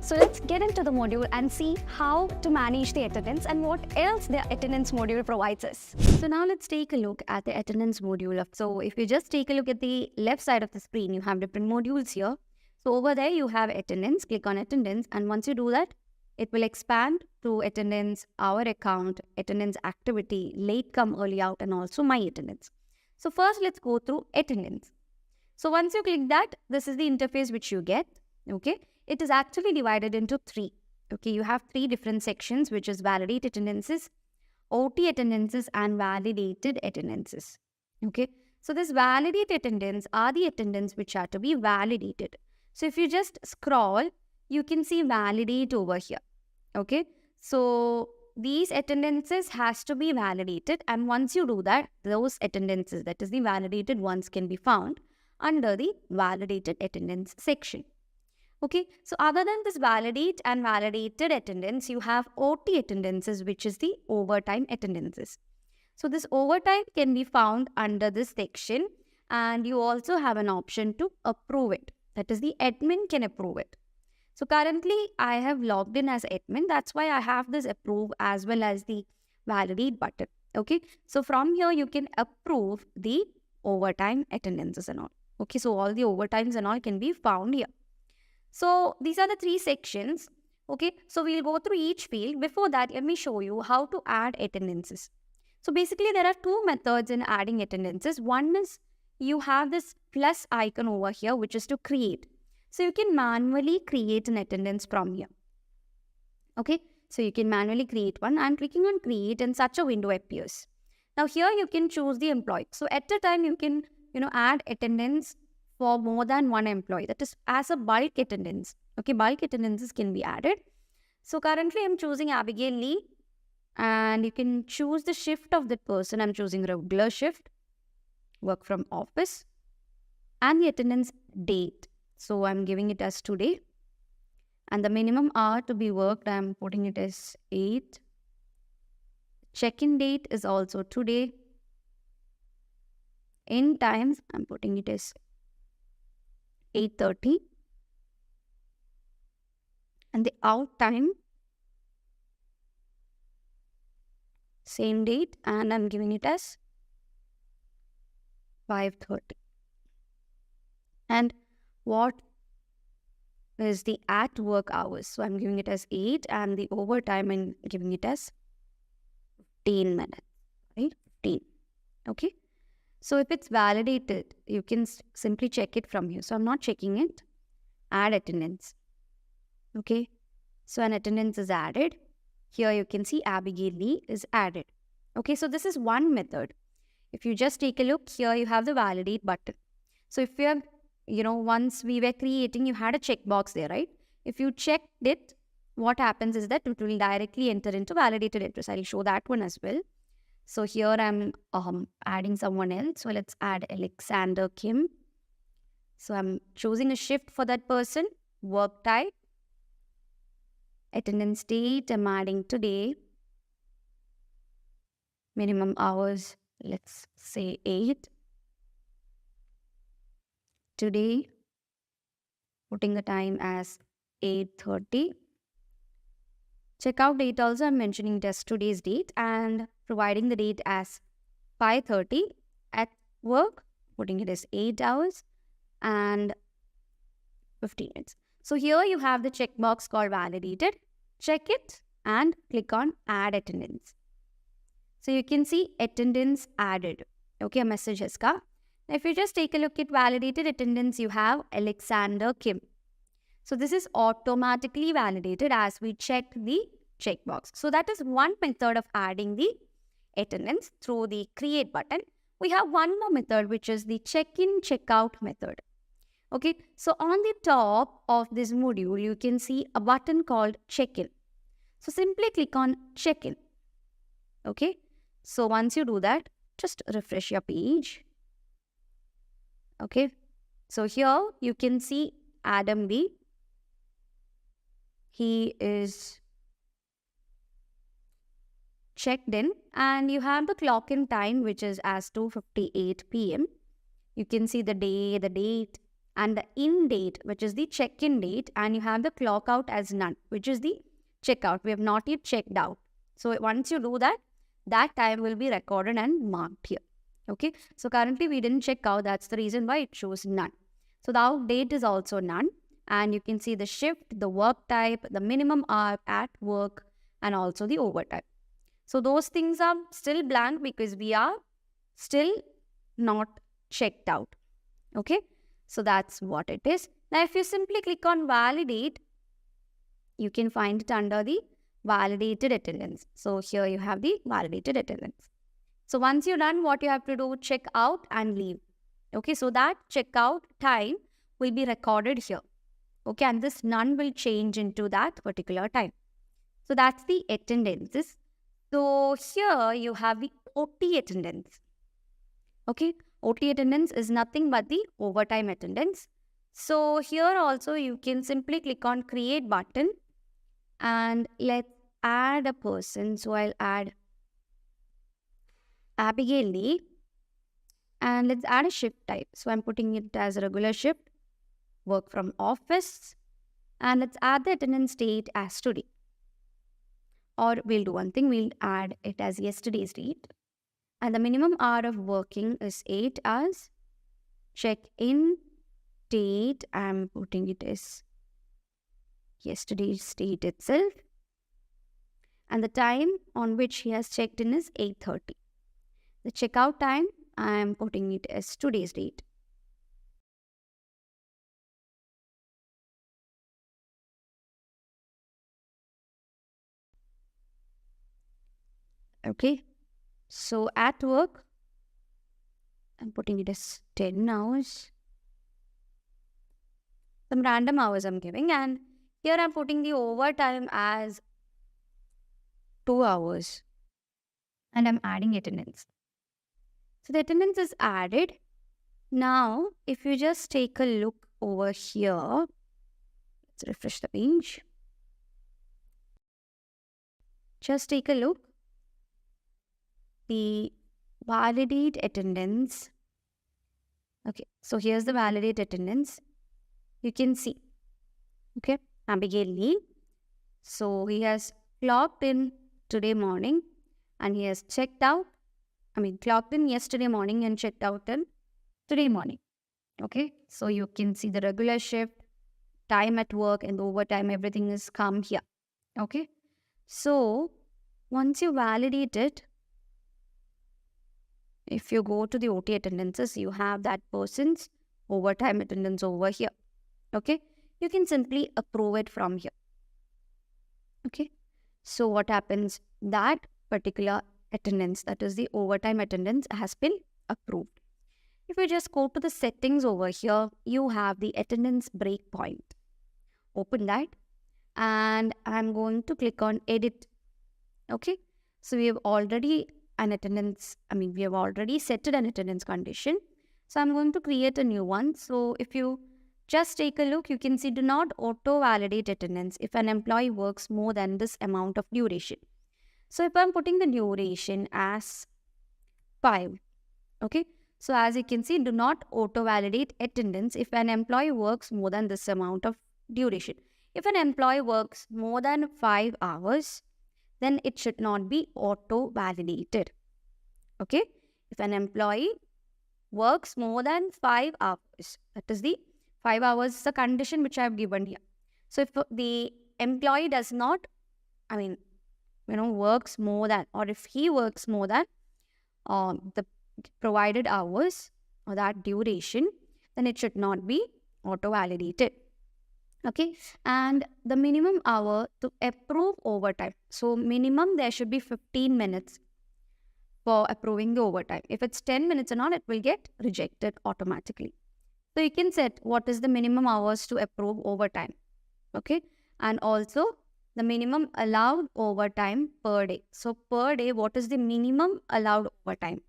So let's get into the module and see how to manage the attendance and what else the attendance module provides us. So now let's take a look at the attendance module. So if you just take a look at the left side of the screen, you have different modules here. So over there you have attendance, click on attendance, and once you do that, it will expand to attendance, our account, attendance activity, late come, early out, and also my attendance. So first let's go through attendance. So once you click that, this is the interface which you get, okay? It is actually divided into three, okay? You have three different sections, which is validate attendances, OT attendances, and validated attendances, okay? So this validate attendance are the attendance which are to be validated. So if you just scroll, you can see validate over here, okay? So these attendances has to be validated, and once you do that, those attendances, that is the validated ones, can be found under the validated attendance section. Okay, so other than this validate and validated attendance, you have OT attendances, which is the overtime attendances. So this overtime can be found under this section, and you also have an option to approve it. That is, the admin can approve it. So currently I have logged in as admin. That's why I have this approve as well as the validate button. Okay, so from here you can approve the overtime attendances and all. Okay, so all the overtimes and all can be found here. So these are the three sections. Okay, so we'll go through each field. Before that, let me show you how to add attendances. So basically there are two methods in adding attendances. One is you have this plus icon over here, which is to create. So you can manually create an attendance from here. Okay, so you can manually create one. I'm clicking on create and such a window appears. Now here you can choose the employee. So at a time you can add attendance for more than one employee. That is as a bulk attendance. Okay, bulk attendances can be added. So currently I'm choosing Abigail Lee, and you can choose the shift of that person. I'm choosing regular shift, work from office, and the attendance date. So I'm giving it as today. And the minimum hour to be worked, I'm putting it as 8. Check-in date is also today. In times, I'm putting it as 8:30. And the out time, same date, and I'm giving it as 5:30. And what is the at work hours? So I'm giving it as 8, and the overtime I'm giving it as 15 minutes, right? 15. Okay. So if it's validated, you can simply check it from here. So I'm not checking it. Add attendance. Okay. So an attendance is added. Here you can see Abigail Lee is added. Okay. So this is one method. If you just take a look, here you have the validate button. So if you're, once we were creating, you had a checkbox there, right? If you checked it, what happens is that it will directly enter into validated address. I'll show that one as well. So here I'm adding someone else. So let's add Alexander Kim. So I'm choosing a shift for that person, work type, attendance date, I'm adding today, minimum hours, let's say 8. Today, putting the time as 8:30. Checkout date also I'm mentioning just today's date and providing the date as 5:30. At work, putting it as 8 hours and 15 minutes. So here you have the checkbox called validated. Check it and click on add attendance. So you can see attendance added. Okay, a message has come. Now if you just take a look at validated attendance, you have Alexander Kim. So this is automatically validated as we check the checkbox. So that is one method of adding the attendance through the create button. We have one more method, which is the check-in, check-out method. Okay, so on the top of this module, you can see a button called check-in. So simply click on check-in. Okay, so once you do that, just refresh your page. Okay, so here you can see Adam B. He is checked in, and you have the clock in time, which is as 2:58 p.m. You can see the day, the date, and the in date, which is the check-in date, and you have the clock out as none, which is the checkout. We have not yet checked out. So once you do that, that time will be recorded and marked here. Okay, so currently we didn't check out. That's the reason why it shows none. So the out date is also none. And you can see the shift, the work type, the minimum hour at work, and also the overtime. So those things are still blank because we are still not checked out. Okay, so that's what it is. Now, if you simply click on validate, you can find it under the validated attendance. So here you have the validated attendance. So once you're done, what you have to do, check out and leave. Okay, so that checkout time will be recorded here. Okay, and this none will change into that particular time. So that's the attendances. So here you have the OT attendance. Okay, OT attendance is nothing but the overtime attendance. So here also you can simply click on create button and let's add a person. So I'll add Abigail Lee and let's add a shift type. So I'm putting it as a regular shift, work from office, and let's add the attendance date as today. Or we'll do one thing, we'll add it as yesterday's date. And the minimum hour of working is 8 hours. Check-in date, I'm putting it as yesterday's date itself. And the time on which he has checked in is 8:30. The checkout time, I'm putting it as today's date. Okay, so at work, I'm putting it as 10 hours. Some random hours I'm giving, and here I'm putting the overtime as 2 hours, and I'm adding attendance. So the attendance is added. Now, if you just take a look over here, let's refresh the page. Just take a look. The validate attendance. Okay, so here's the validate attendance. You can see, okay, Abigail Lee. So he has clocked in today morning and he has checked out. Clocked in yesterday morning and checked out in today morning. Okay, so you can see the regular shift, time at work, and the overtime, everything is come here. Okay, so once you validate it, if you go to the OT attendances, you have that person's overtime attendance over here. Okay, you can simply approve it from here. Okay, so what happens, that particular attendance, that is the overtime attendance, has been approved. If you just go to the settings over here, you have the attendance breakpoint. Open that and I'm going to click on edit. Okay, so we have already we have already set an attendance condition. So I'm going to create a new one. So if you just take a look, you can see do not auto validate attendance if an employee works more than this amount of duration. So if I'm putting the duration as 5, okay, so as you can see, do not auto validate attendance if an employee works more than this amount of duration. If an employee works more than 5 hours, then it should not be auto validated. Okay, if an employee works more than 5 hours, that is the 5 hours is the condition which I have given here. So if the employee does not, works more than, or if he works more than the provided hours or that duration, then it should not be auto validated. Okay, and the minimum hour to approve overtime. So minimum there should be 15 minutes for approving the overtime. If it's 10 minutes or not, it will get rejected automatically. So you can set what is the minimum hours to approve overtime. Okay, and also the minimum allowed overtime per day. So per day, what is the minimum allowed overtime?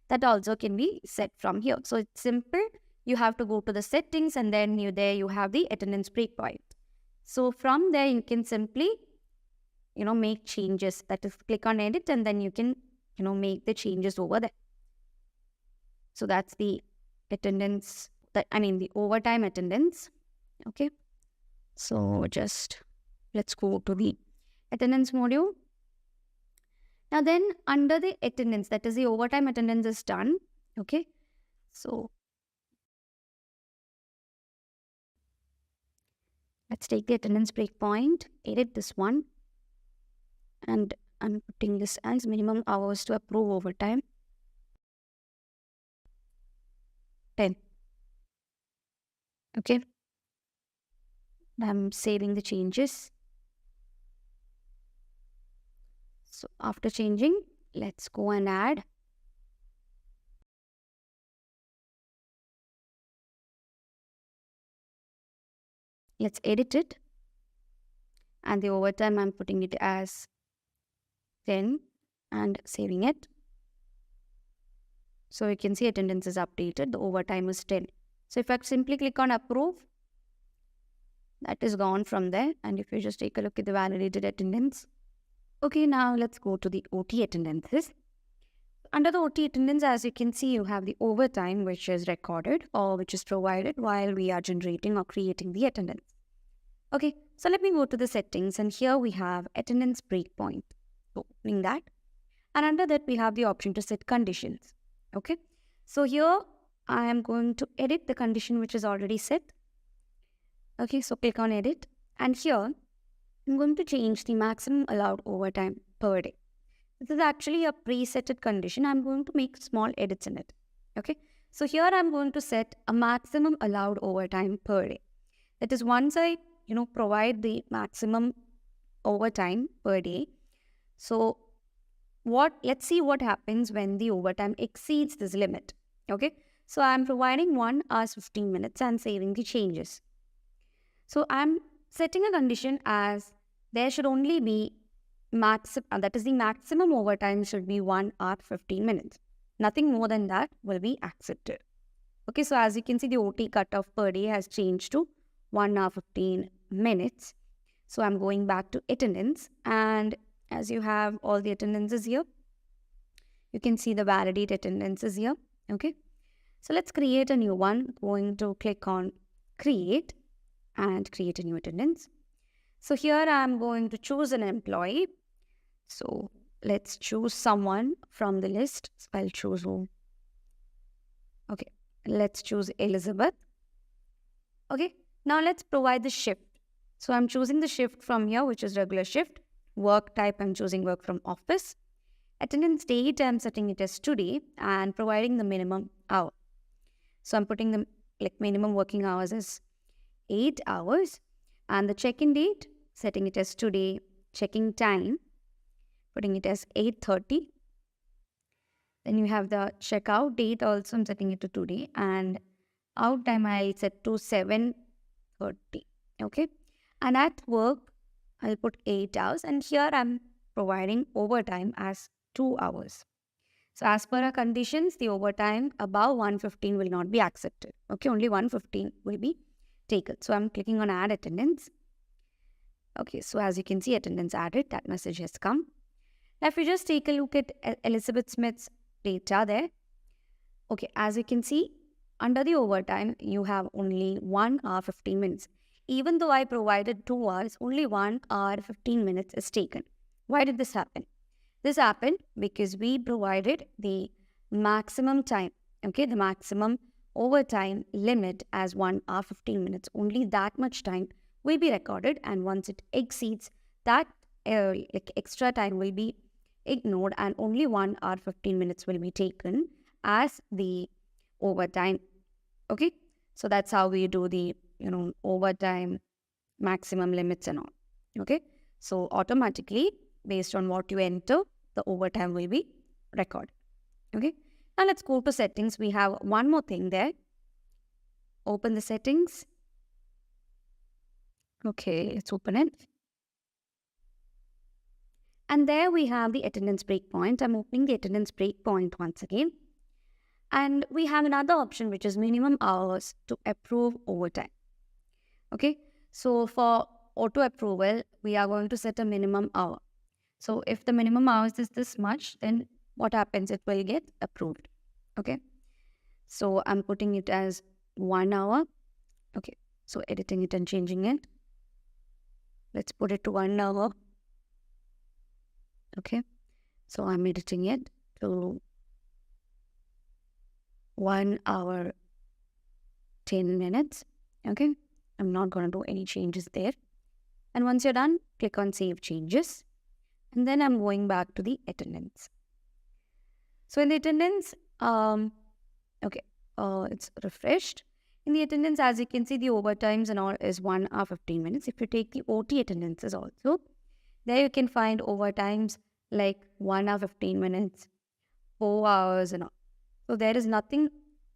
That also can be set from here. So it's simple. You have to go to the settings and then you have the attendance breakpoint. So from there, you can simply, make changes. That is, click on edit and then you can, make the changes over there. So that's the attendance the overtime attendance. Okay. So just let's go to the attendance module. Now then under the attendance, that is the overtime attendance is done. Okay. So let's take the attendance breakpoint, edit this one, and I'm putting this as minimum hours to approve overtime 10. Okay. I'm saving the changes. So after changing, let's go and add. Let's edit it. And the overtime, I'm putting it as 10 and saving it. So you can see attendance is updated. The overtime is 10. So if I simply click on approve, that is gone from there. And if you just take a look at the validated attendance. Okay, now let's go to the OT attendances. Under the OT attendance, as you can see, you have the overtime which is recorded or which is provided while we are generating or creating the attendance. Okay, so let me go to the settings, and here we have attendance breakpoint. So opening that, and under that we have the option to set conditions. Okay, so here I am going to edit the condition which is already set. Okay, so click on edit, and here I'm going to change the maximum allowed overtime per day. This is actually a presetted condition. I'm going to make small edits in it. Okay, so here I'm going to set a maximum allowed overtime per day. That is, once I provide the maximum overtime per day. So let's see what happens when the overtime exceeds this limit. Okay, so I'm providing 1 hour 15 minutes and saving the changes. So I'm setting a condition as there should only be that is the maximum overtime should be 1 hour 15 minutes. Nothing more than that will be accepted. Okay, so as you can see, the OT cutoff per day has changed to 1 hour 15 minutes. So I'm going back to attendance, and as you have all the attendances here, you can see the validate attendances here. Okay, so let's create a new one. Going to click on create and create a new attendance. So here I'm going to choose an employee. So let's choose someone from the list. So I'll choose who. Okay, let's choose Elizabeth. Okay, now let's provide the shift. So I'm choosing the shift from here, which is regular shift. Work type, I'm choosing work from office. Attendance date, I'm setting it as today and providing the minimum hour. So I'm putting the minimum working hours as 8 hours, and the check-in date, setting it as today. Checking time, putting it as 8:30. Then you have the checkout date also, I'm setting it to today, and out time I'll set to 7:30. Okay, and at work I'll put 8 hours, and here I'm providing overtime as 2 hours. So as per our conditions, the overtime above 115 will not be accepted. Okay, only 115 will be taken. So I'm clicking on add attendance. Okay, so as you can see, attendance added, that message has come. Now if you just take a look at Elizabeth Smith's data there. Okay, as you can see, under the overtime, you have only 1 hour 15 minutes. Even though I provided 2 hours, only 1 hour 15 minutes is taken. Why did this happen? This happened because we provided the maximum time, okay, the maximum overtime limit as 1 hour 15 minutes. Only that much time will be recorded, and once it exceeds that, extra time will be ignored, and only 1 hour 15 minutes will be taken as the overtime. Okay, so that's how we do the overtime maximum limits and all. Okay, so automatically based on what you enter, the overtime will be recorded. Okay, now let's go to settings. We have one more thing there. Open the settings. Okay, let's open it. And there we have the attendance breakpoint. I'm opening the attendance breakpoint once again. And we have another option, which is minimum hours to approve overtime. Okay, so for auto approval, we are going to set a minimum hour. So if the minimum hours is this much, then what happens? It will get approved. Okay, so I'm putting it as 1 hour. Okay, so editing it and changing it. Let's put it to 1 hour. Okay, so I'm editing it to 1 hour 10 minutes. Okay, I'm not going to do any changes there. And once you're done, click on Save Changes. And then I'm going back to the attendance. So in the attendance, okay, it's refreshed. In the attendance, as you can see, the overtimes and all is 1 hour 15 minutes. If you take the OT attendances also, there you can find overtimes like 1 hour 15 minutes, 4 hours and all. So there is nothing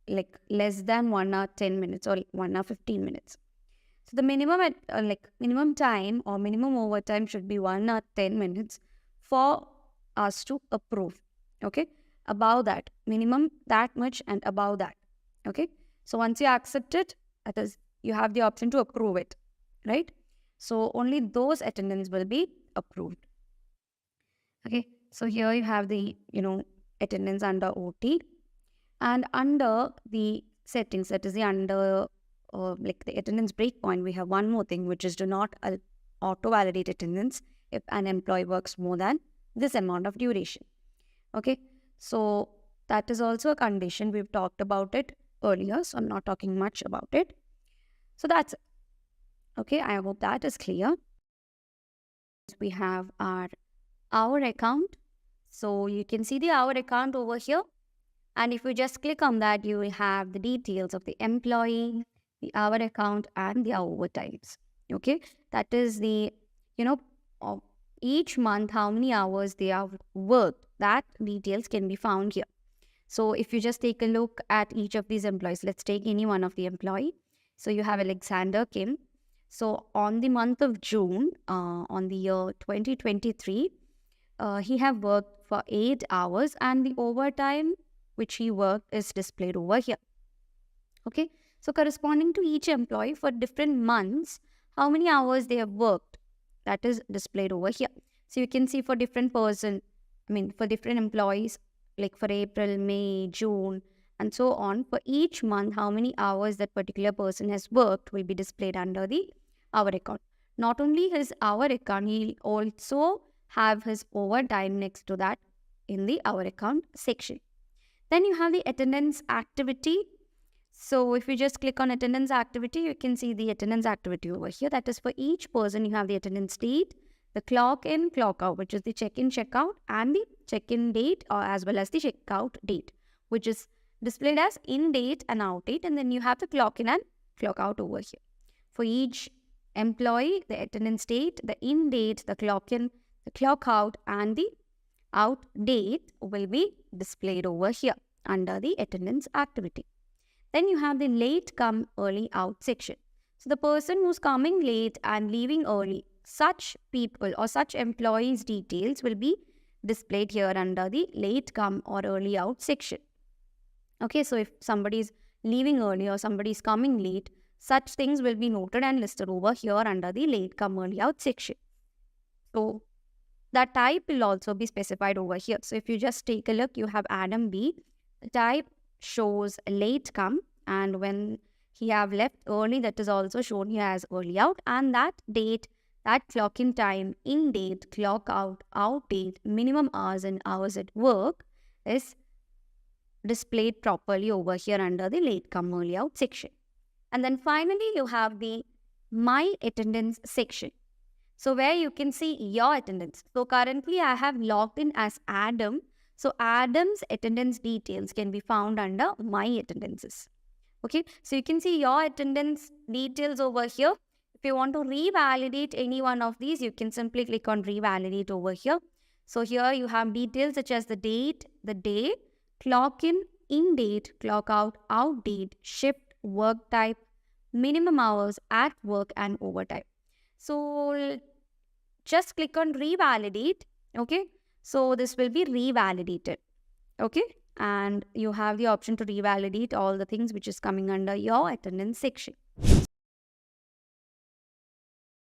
like less than 1 hour 10 minutes or 1 hour 15 minutes. So the minimum minimum time or minimum overtime should be 1 hour 10 minutes for us to approve. Okay, above that, minimum that much and above that. Okay, so once you accept it, that is, you have the option to approve it, right? So only those attendance will be approved. Okay, so here you have the attendance under OT, and under the settings, that is the under like the attendance breakpoint, we have one more thing, which is do not auto validate attendance if an employee works more than this amount of duration. Okay, so that is also a condition. We've talked about it earlier, so I'm not talking much about it. So that's it. Okay, I hope that is clear. We have our hour account. So you can see the hour account over here. And if you just click on that, you will have the details of the employee, the hour account, and the overtimes. Okay, that is the, of each month, how many hours they have worked. That details can be found here. So if you just take a look at each of these employees, let's take any one of the employee. So you have Alexander Kim. So on the month of June, on the year 2023, he have worked for 8 hours, and the overtime which he worked is displayed over here. Okay, so corresponding to each employee for different months, how many hours they have worked, that is displayed over here. So you can see for different for different employees, like for April, May, June, and so on, for each month, how many hours that particular person has worked will be displayed under the hour account. Not only his hour account, he also have his overtime next to that in the hour account section. Then you have the attendance activity. So if you just click on attendance activity, you can see the attendance activity over here. That is for each person, you have the attendance date, the clock in, clock out, which is the check-in, check-out, and the check-in date, or as well as the check-out date, which is displayed as in date and out date. And then you have the clock in and clock out over here. For each employee, the attendance date, the in date, the clock in, the clock out, and the out date will be displayed over here under the attendance activity. Then you have the late come early out section. So the person who's coming late and leaving early, such people or such employees' details will be displayed here under the late come or early out section. Okay, so if somebody is leaving early or somebody is coming late, such things will be noted and listed over here under the late come early out section. So that type will also be specified over here. So if you just take a look, you have Adam B. The type shows late come, and when he have left early, that is also shown here as early out. And that date, that clock in time, in date, clock out, out date, minimum hours and hours at work is displayed properly over here under the late come early out section. And then finally, you have the my attendance section. So where you can see your attendance. So currently I have logged in as Adam. So Adam's attendance details can be found under my attendances. Okay, so you can see your attendance details over here. If you want to revalidate any one of these, you can simply click on revalidate over here. So here you have details such as the date, the day, clock in date, clock out date, shift, work type, minimum hours at work, and overtime. So just click on revalidate. Okay, so this will be revalidated. Okay, and you have the option to revalidate all the things which is coming under your attendance section.